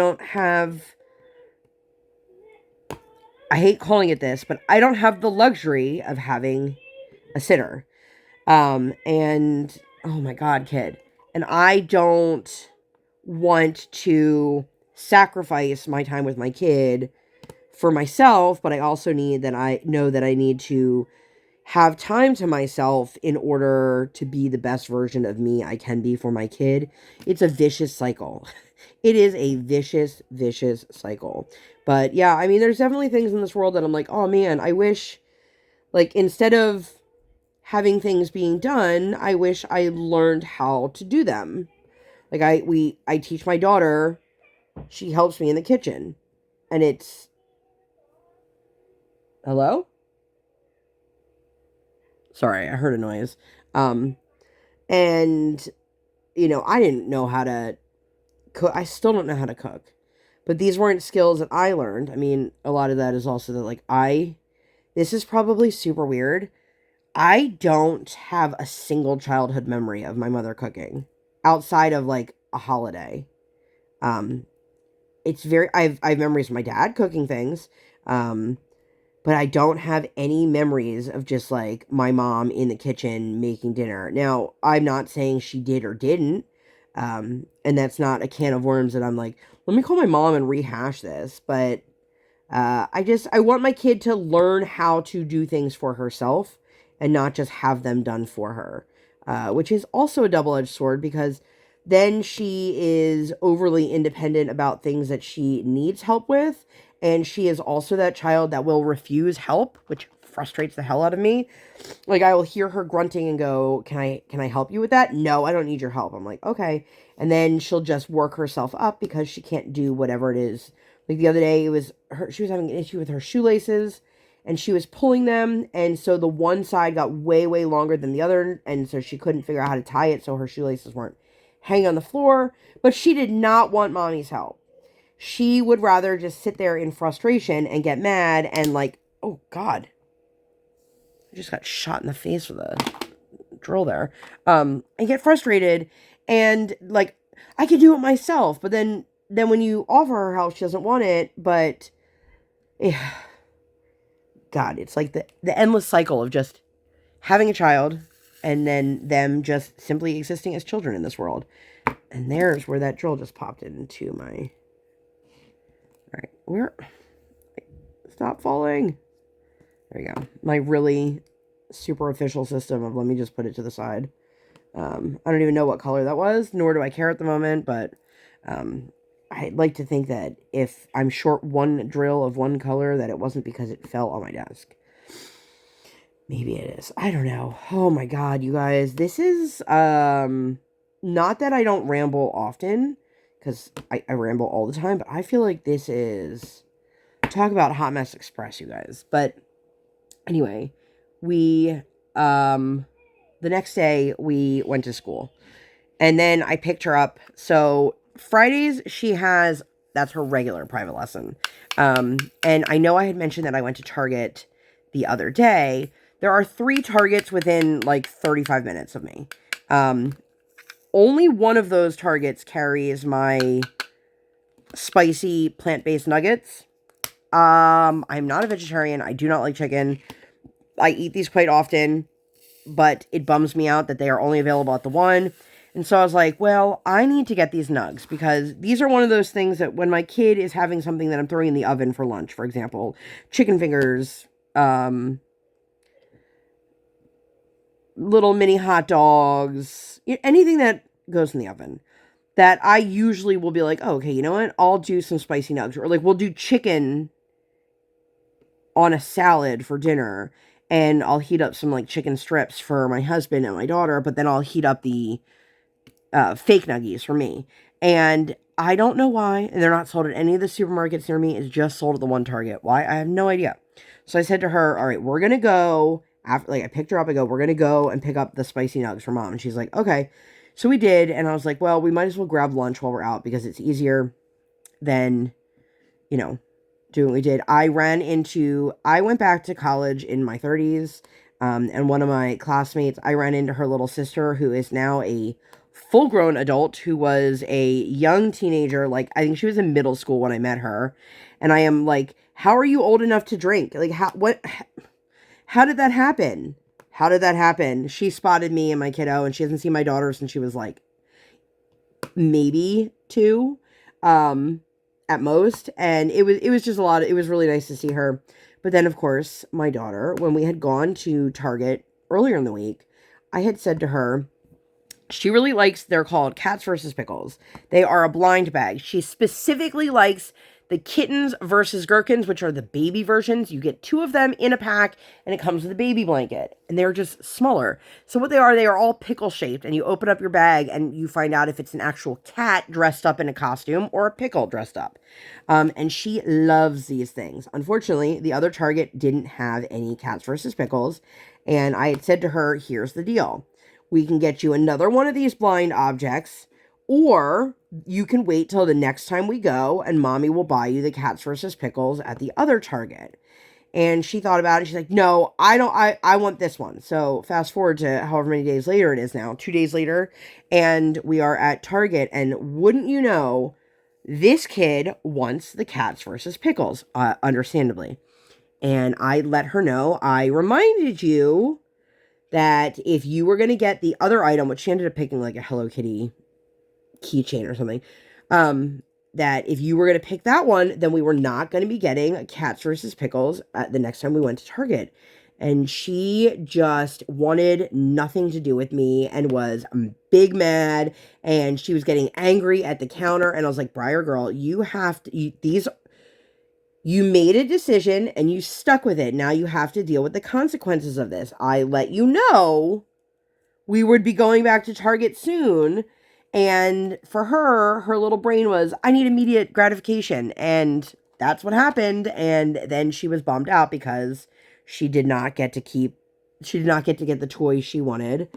hate calling it this, but I don't have the luxury of having a sitter. And oh my God, kid. And I don't want to sacrifice my time with my kid for myself, but I also need that I know that I need to have time to myself in order to be the best version of me I can be for my kid. It's a vicious cycle. It is a vicious, vicious cycle. But yeah, I mean, there's definitely things in this world that I'm like, oh man, I wish, like, instead of having things being done, I wish I learned how to do them. Like, I teach my daughter, she helps me in the kitchen. And it's, hello? Sorry, I heard a noise. And, you know, I didn't know how to cook. I still don't know how to cook. But these weren't skills that I learned. I mean, a lot of that is also that, like, this is probably super weird. I don't have a single childhood memory of my mother cooking outside of, like, a holiday. I have memories of my dad cooking things. But I don't have any memories of just, like, my mom in the kitchen making dinner. Now, I'm not saying she did or didn't. And that's not a can of worms that I'm like, let me call my mom and rehash this. But I want my kid to learn how to do things for herself and not just have them done for her, which is also a double-edged sword because then she is overly independent about things that she needs help with, and she is also that child that will refuse help, which frustrates the hell out of me. Like, I will hear her grunting and go, can I help you with that? No, I don't need your help. I'm like, okay. And then she'll just work herself up because she can't do whatever it is. Like, the other day, she was having an issue with her shoelaces, and she was pulling them, and so the one side got way, way longer than the other, and so she couldn't figure out how to tie it, so her shoelaces weren't hanging on the floor, but she did not want mommy's help. She would rather just sit there in frustration and get mad and, like, oh God, I just got shot in the face with a drill there, and get frustrated, and, like, I could do it myself, but then when you offer her help, she doesn't want it, but, yeah. God, it's like the endless cycle of just having a child and then them just simply existing as children in this world. And there's where that drill just popped into my... Alright, stop falling. There you go. My really super official system of let me just put it to the side. I don't even know what color that was, nor do I care at the moment, but I'd like to think that if I'm short one drill of one color, that it wasn't because it fell on my desk. Maybe it is. I don't know. Oh my God, you guys. This is, not that I don't ramble often, because I ramble all the time, but I feel like this is, talk about Hot Mess Express, you guys. But anyway, the next day we went to school, and then I picked her up. So Fridays that's her regular private lesson. And I know I had mentioned that I went to Target the other day. There are 3 Targets within like 35 minutes of me. Only one of those Targets carries my spicy plant-based nuggets. I'm not a vegetarian. I do not like chicken. I eat these quite often, but it bums me out that they are only available at the one. And so I was like, well, I need to get these nugs because these are one of those things that when my kid is having something that I'm throwing in the oven for lunch, for example, chicken fingers, little mini hot dogs, anything that goes in the oven, that I usually will be like, oh, okay, you know what? I'll do some spicy nugs. Or like we'll do chicken on a salad for dinner. and I'll heat up some like chicken strips for my husband and my daughter, but then I'll heat up the fake nuggies for me. And I don't know why, and they're not sold at any of the supermarkets near me. It's just sold at the one Target. Why? I have no idea. So I said to her, all right, we're going to go, after, like, I picked her up, I go, we're going to go and pick up the spicy nugs for mom. And she's like, okay. So we did, and I was like, well, we might as well grab lunch while we're out, because it's easier than, you know, doing what we did. I went back to college in my 30s, and one of my classmates, I ran into her little sister, who is now a full-grown adult, who was a young teenager. Like, I think she was in middle school when I met her. And I am like, how are you old enough to drink? Like, how did that happen? How did that happen? She spotted me and my kiddo, and she hasn't seen my daughter since she was like maybe 2, at most. And it was just a lot. It was really nice to see her. But then, of course, my daughter, when we had gone to Target earlier in the week, I had said to her, she really likes, they're called Cats versus Pickles. They are a blind bag. She specifically likes the Kittens versus Gherkins, which are the baby versions. You get 2 of them in a pack, and it comes with a baby blanket. And they're just smaller. So what they are all pickle shaped. And you open up your bag, and you find out if it's an actual cat dressed up in a costume or a pickle dressed up. And she loves these things. Unfortunately, the other Target didn't have any Cats versus Pickles. And I had said to her, here's the deal. We can get you another one of these blind objects, or you can wait till the next time we go, and mommy will buy you the Cats versus Pickles at the other Target. And she thought about it. She's like, no, I want this one. So fast forward to however many days later it is now, 2 days later, and we are at Target, and wouldn't you know, this kid wants the Cats versus Pickles, understandably. And I let her know, I reminded you that if you were going to get the other item, which she ended up picking like a Hello Kitty keychain or something, that if you were going to pick that one, then we were not going to be getting Cats versus Pickles the next time we went to Target. And she just wanted nothing to do with me and was big mad, and she was getting angry at the counter. And I was like, Briar girl, you have to, you made a decision and you stuck with it. Now you have to deal with the consequences of this. I let you know we would be going back to Target soon. And for her, her little brain was, I need immediate gratification. And that's what happened. And then she was bummed out because she did not get to get the toy she wanted.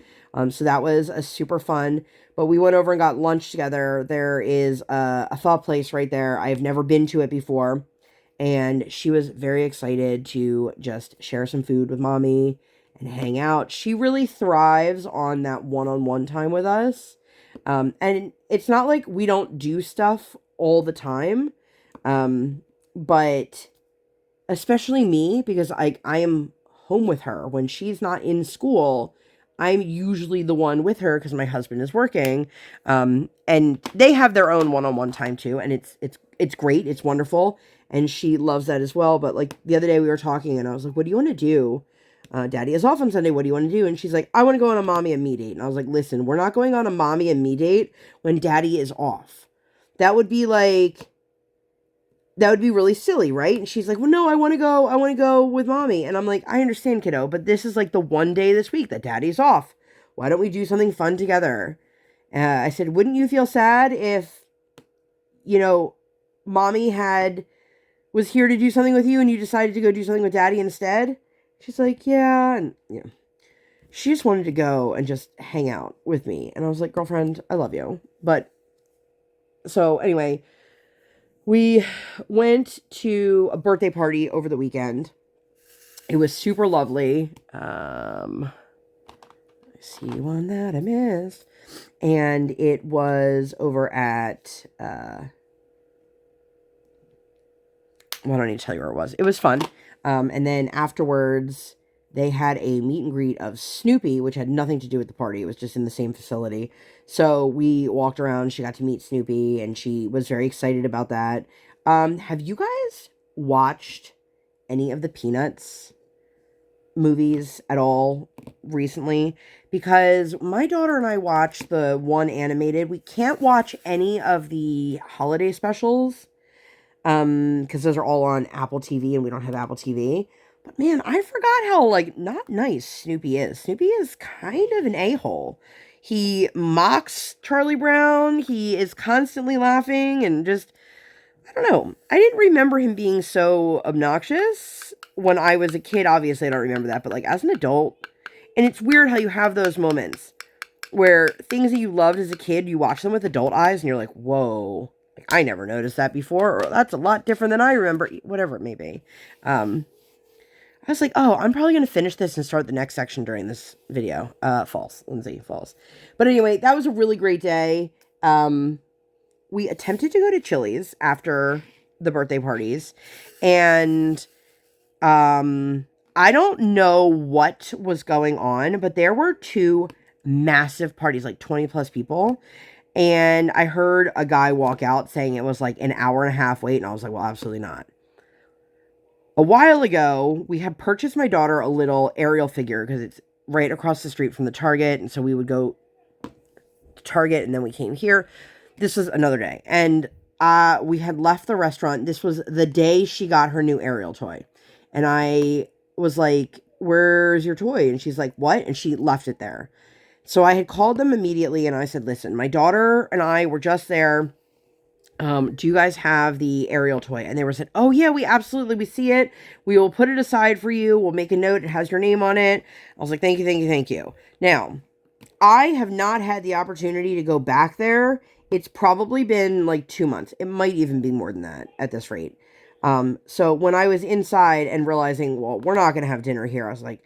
So that was a super fun. But we went over and got lunch together. There is a pho place right there. I have never been to it before. And she was very excited to just share some food with mommy and hang out. She really thrives on that one-on-one time with us. And it's not like we don't do stuff all the time. But especially me, because I am home with her. When she's not in school, I'm usually the one with her because my husband is working. And they have their own one-on-one time too. And it's great. It's wonderful. And she loves that as well. But like the other day we were talking and I was like, what do you want to do? Daddy is off on Sunday. What do you want to do? And she's like, I want to go on a mommy and me date. And I was like, listen, we're not going on a mommy and me date when daddy is off. That would be really silly, right? And she's like, well, no, I want to go with mommy. And I'm like, I understand, kiddo, but this is like the one day this week that daddy's off. Why don't we do something fun together? I said, wouldn't you feel sad if, mommy was here to do something with you and you decided to go do something with daddy instead? She's like, yeah. And she just wanted to go and just hang out with me. And I was like, girlfriend, I love you. But so anyway, we went to a birthday party over the weekend. It was super lovely. I see one that I missed. And it was over at, well, I don't need to tell you where it was. It was fun. And then afterwards, they had a meet and greet of Snoopy, which had nothing to do with the party. It was just in the same facility. So we walked around. She got to meet Snoopy, and she was very excited about that. Have you guys watched any of the Peanuts movies at all recently? Because my daughter and I watched the one animated. We can't watch any of the holiday specials because those are all on Apple TV and we don't have Apple TV. But man, I forgot how, like, not nice Snoopy is. Snoopy is kind of an a-hole. He mocks Charlie Brown. He is constantly laughing and just, I don't know. I didn't remember him being so obnoxious when I was a kid. Obviously, I don't remember that. But, like, as an adult, and it's weird how you have those moments where things that you loved as a kid, you watch them with adult eyes and you're like, whoa, like, I never noticed that before, or that's a lot different than I remember, whatever it may be. I was like, oh, I'm probably going to finish this and start the next section during this video. False, Lindsay, false. But anyway, that was a really great day. We attempted to go to Chili's after the birthday parties, and I don't know what was going on, but there were two massive parties, like 20 plus people. And I heard a guy walk out saying it was like an hour and a half wait. And I was like, well, absolutely not. A while ago, we had purchased my daughter a little Ariel figure because it's right across the street from the Target. And so we would go to Target and then we came here. This was another day. And we had left the restaurant. This was the day she got her new Ariel toy. And I was like, where's your toy? And she's like, what? And she left it there. So I had called them immediately and I said, listen, my daughter and I were just there. Do you guys have the Ariel toy? And they were said, oh yeah, we see it. We will put it aside for you. We'll make a note. It has your name on it. I was like, thank you, thank you, thank you. Now, I have not had the opportunity to go back there. It's probably been like 2 months. It might even be more than that at this rate. So when I was inside and realizing, well, we're not going to have dinner here, I was like,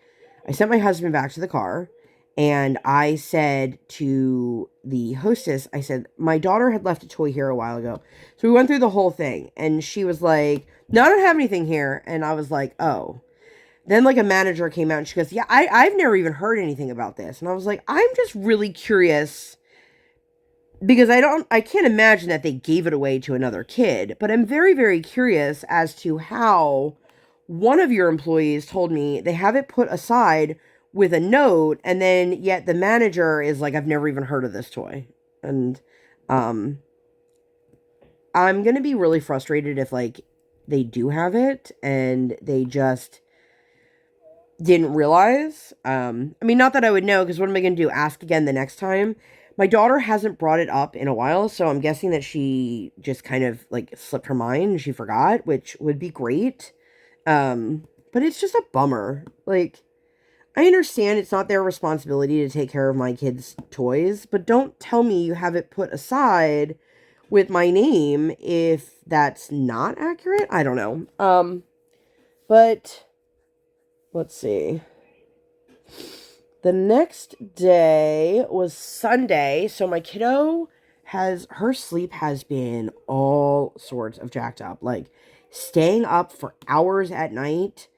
I sent my husband back to the car. And I said to the hostess, I said, my daughter had left a toy here a while ago. So we went through the whole thing. And she was like, no, I don't have anything here. And I was like, oh. Then like a manager came out and she goes, yeah, I've never even heard anything about this. And I was like, I'm just really curious. Because I can't imagine that they gave it away to another kid. But I'm very, very curious as to how one of your employees told me they have it put aside with a note, and then yet the manager is like, I've never even heard of this toy. And I'm gonna be really frustrated if like they do have it and they just didn't realize. I mean, not that I would know, because what am I gonna do, ask again the next time? My daughter hasn't brought it up in a while, so I'm guessing that she just kind of like slipped her mind and she forgot, which would be great. But it's just a bummer. Like, I understand it's not their responsibility to take care of my kids' toys, but don't tell me you have it put aside with my name if that's not accurate. I don't know. But let's see. The next day was Sunday, so my kiddo her sleep has been all sorts of jacked up, like staying up for hours at night.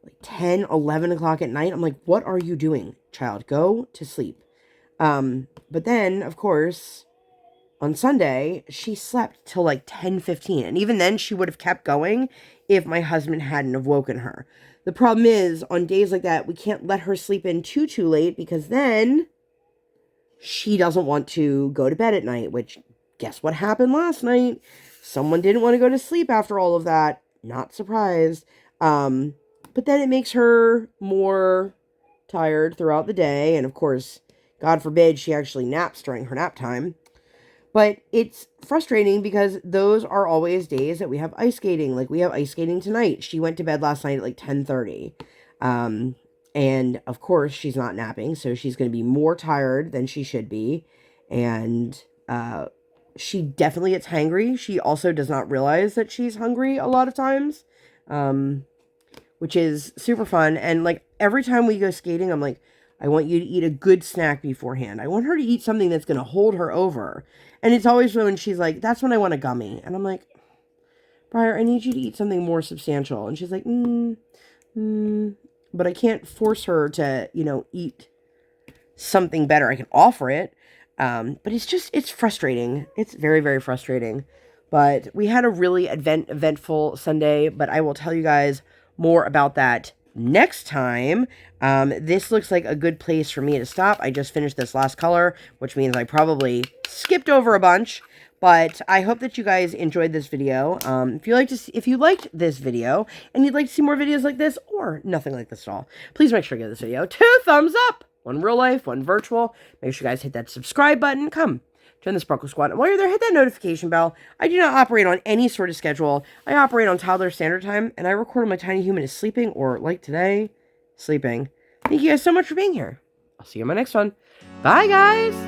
Like 10, 11 o'clock at night. I'm like, what are you doing, child? Go to sleep. But then, of course, on Sunday, she slept till like 10:15. And even then, she would have kept going if my husband hadn't have woken her. The problem is, on days like that, we can't let her sleep in too late, because then she doesn't want to go to bed at night, which, guess what happened last night? Someone didn't want to go to sleep after all of that. Not surprised. But then it makes her more tired throughout the day. And of course, God forbid she actually naps during her nap time. But it's frustrating because those are always days that we have ice skating. Like, we have ice skating tonight. She went to bed last night at like 10:30. And of course, she's not napping. So she's going to be more tired than she should be. And she definitely gets hangry. She also does not realize that she's hungry a lot of times. Which is super fun. And like every time we go skating, I'm like, I want you to eat a good snack beforehand. I want her to eat something that's going to hold her over. And it's always when she's like, that's when I want a gummy. And I'm like, Briar, I need you to eat something more substantial. And she's like, but I can't force her to, eat something better. I can offer it. But it's frustrating. It's very, very frustrating. But we had a really eventful Sunday, but I will tell you guys more about that next time. This looks like a good place for me to stop. I just finished this last color, which means I probably skipped over a bunch, But I hope that you guys enjoyed this video. If you liked this video and you'd like to see more videos like this or nothing like this at all, please make sure to give this video 2 thumbs up. One real life, one virtual. Make sure you guys hit that subscribe button. Come join the Sparkle Squad. And while you're there, hit that notification bell. I do not operate on any sort of schedule. I operate on toddler standard time, and I record when my tiny human is sleeping, or like today, sleeping. Thank you guys so much for being here. I'll see you in my next one. Bye, guys!